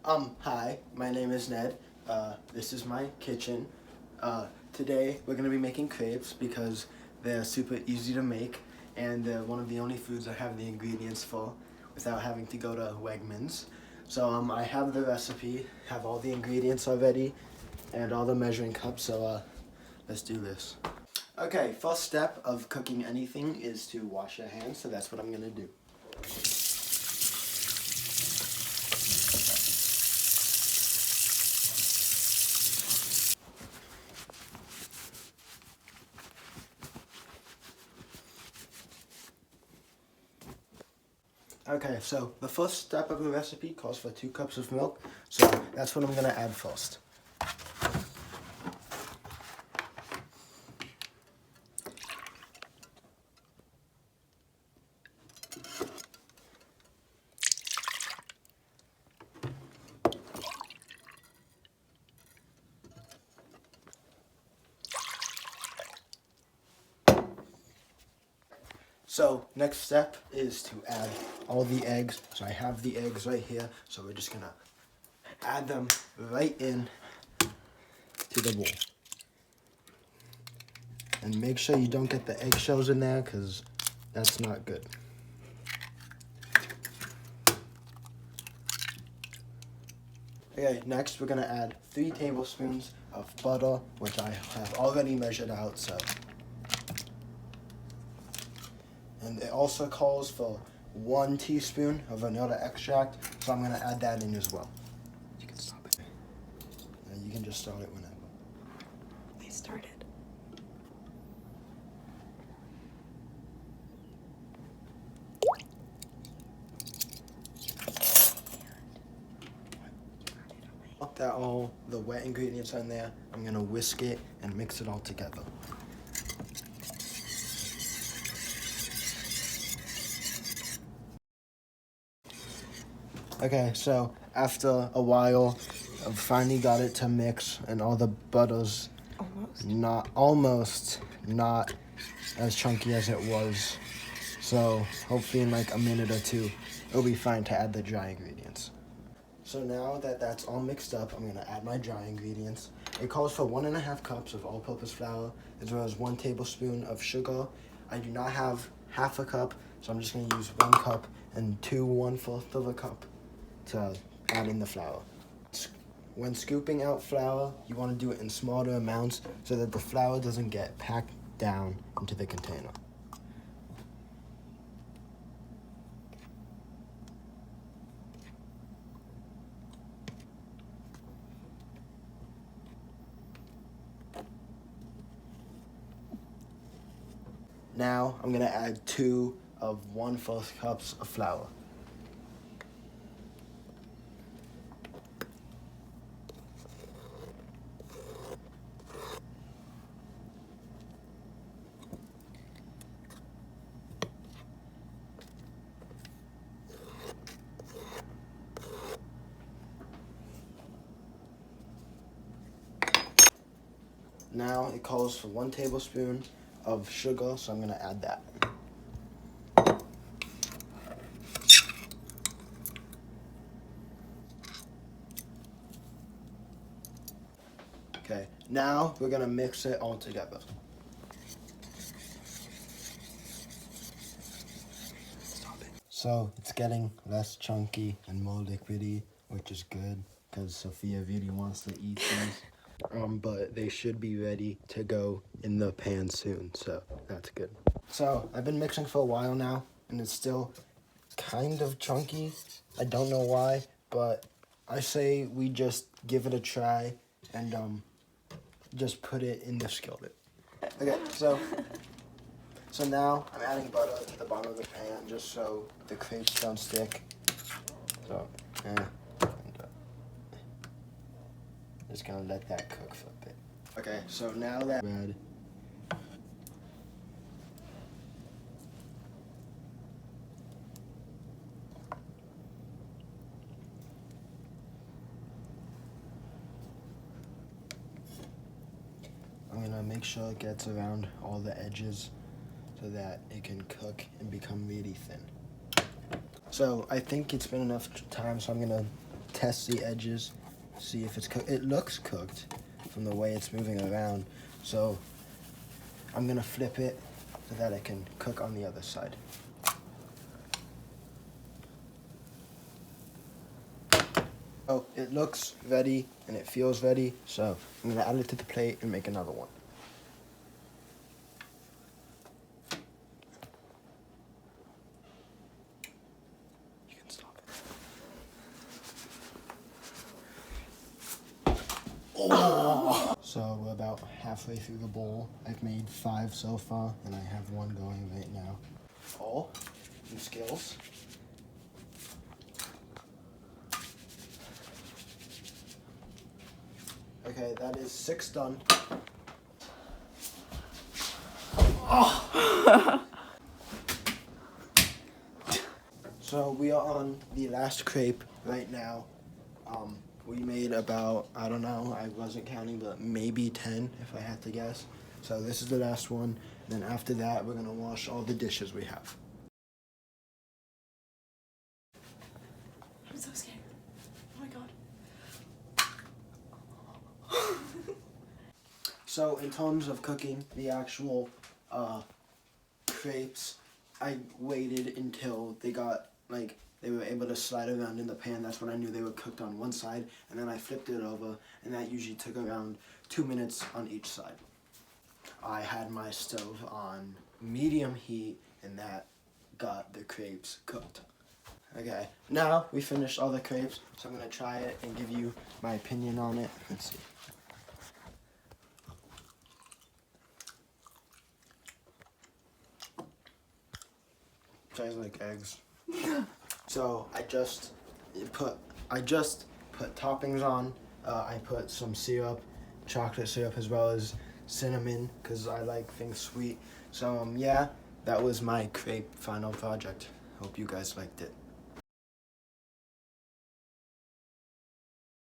Hi, my name is Ned. This is my kitchen. Today we're gonna be making crepes because they're super easy to make and they're one of the only foods I have the ingredients for without having to go to Wegmans. So I have the recipe, have all the ingredients already and all the measuring cups, so let's do this. Okay, first step of cooking anything is to wash your hands, so that's what I'm gonna do. Okay, so the first step of the recipe calls for 2 cups of milk, so that's what I'm gonna add first. So next step is to add all the eggs. So I have the eggs right here, so we're just gonna add them right in to the bowl. And make sure you don't get the eggshells in there because that's not good. Okay, next we're gonna add 3 tablespoons of butter, which I have already measured out, so. And it also calls for 1 teaspoon of vanilla extract, so I'm gonna add that in as well. You can stop it. You can just start it whenever. I started. That all the wet ingredients are in there, I'm gonna whisk it and mix it all together. Okay, so after a while, I finally got it to mix, and all the butter's almost not as chunky as it was. So hopefully in like a minute or two, it'll be fine to add the dry ingredients. So now that that's all mixed up, I'm gonna add my dry ingredients. It calls for 1.5 cups of all-purpose flour, as well as 1 tablespoon of sugar. I do not have half a cup, so I'm just gonna use 1 cup and 1/4 of a cup to add in the flour. When scooping out flour, you wanna do it in smaller amounts so that the flour doesn't get packed down into the container. Now I'm gonna add 2 of 1/4 cups of flour. Now it calls for 1 tablespoon of sugar, so I'm gonna add that. Okay, now we're gonna mix it all together. So it's getting less chunky and more liquidy, which is good because Sophia really wants to eat these. But they should be ready to go in the pan soon, so that's good. So I've been mixing for a while now, and it's still kind of chunky. I don't know why, but I say we just give it a try and just put it in the skillet. Okay, so now I'm adding butter to the bottom of the pan just so the crepes don't stick. So, just gonna let that cook for a bit. Okay, so now that red. I'm gonna make sure it gets around all the edges so that it can cook and become really thin. So I think it's been enough time, so I'm gonna test the edges, see if it's cooked. It looks cooked from the way it's moving around. So I'm gonna flip it so that it can cook on the other side. Oh, it looks ready and it feels ready, so I'm gonna add it to the plate and make another one. You can stop it. Oh! So we're about halfway through the bowl. I've made 5 so far, and I have 1 going right now. Oh, new skills. Okay, that is 6 done. Oh. So we are on the last crepe right now. We made about, I don't know, I wasn't counting, but maybe 10 if I had to guess. So this is the last one. Then after that, we're gonna wash all the dishes we have. I'm so scared. Oh my god. So in terms of cooking the actual crepes, I waited until they got, like, they were able to slide around in the pan. That's when I knew they were cooked on one side. And then I flipped it over, and that usually took around 2 minutes on each side. I had my stove on medium heat, and that got the crepes cooked. Okay, now we finished all the crepes, so I'm gonna try it and give you my opinion on it. Let's see. Tastes like eggs. So I just put toppings on. I put some syrup, chocolate syrup, as well as cinnamon, because I like things sweet. So yeah, that was my crepe final project. Hope you guys liked it.